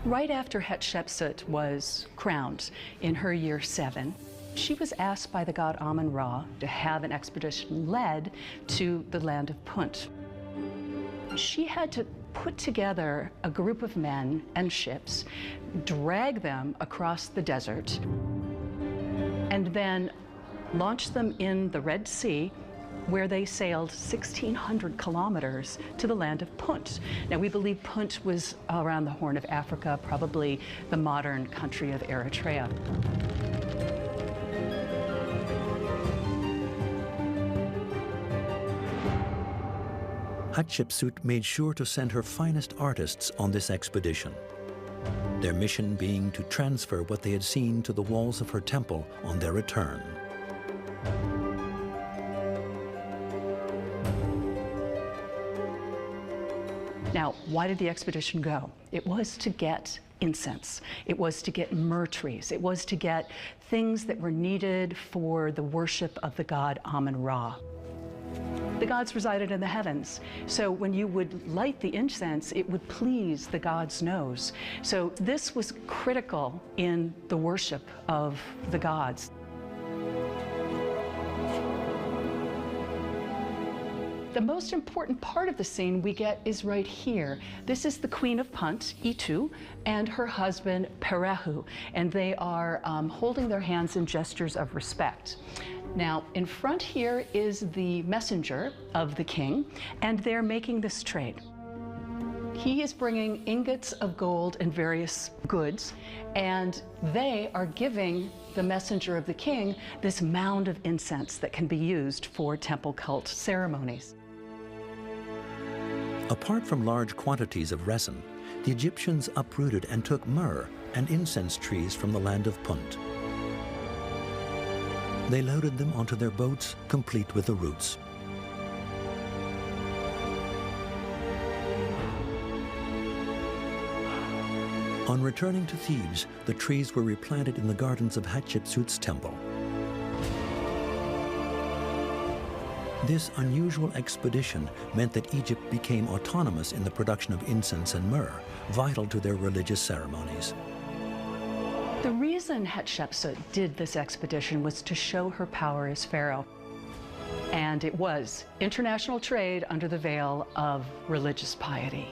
Right after Hatshepsut was crowned in her year 7, she was asked by the god Amun-Ra to have an expedition led to the land of Punt. She had to put together a group of men and ships, drag them across the desert, and then launch them in the Red Sea, where they sailed 1,600 kilometers to the land of Punt. Now, we believe Punt was around the Horn of Africa, probably the modern country of Eritrea. Hatshepsut made sure to send her finest artists on this expedition, their mission being to transfer what they had seen to the walls of her temple on their return. Now, why did the expedition go? It was to get incense. It was to get myrrh trees. It was to get things that were needed for the worship of the god Amun-Ra. The gods resided in the heavens, so when you would light the incense, it would please the god's nose. So this was critical in the worship of the gods. The most important part of the scene we get is right here. This is the Queen of Punt, Itu, and her husband, Perehu, and they are holding their hands in gestures of respect. Now, in front here is the messenger of the king, and they're making this trade. He is bringing ingots of gold and various goods, and they are giving the messenger of the king this mound of incense that can be used for temple cult ceremonies. Apart from large quantities of resin, the Egyptians uprooted and took myrrh and incense trees from the land of Punt. They loaded them onto their boats, complete with the roots. On returning to Thebes, the trees were replanted in the gardens of Hatshepsut's temple. This unusual expedition meant that Egypt became autonomous in the production of incense and myrrh, vital to their religious ceremonies. The reason Hatshepsut did this expedition was to show her power as pharaoh. And it was international trade under the veil of religious piety.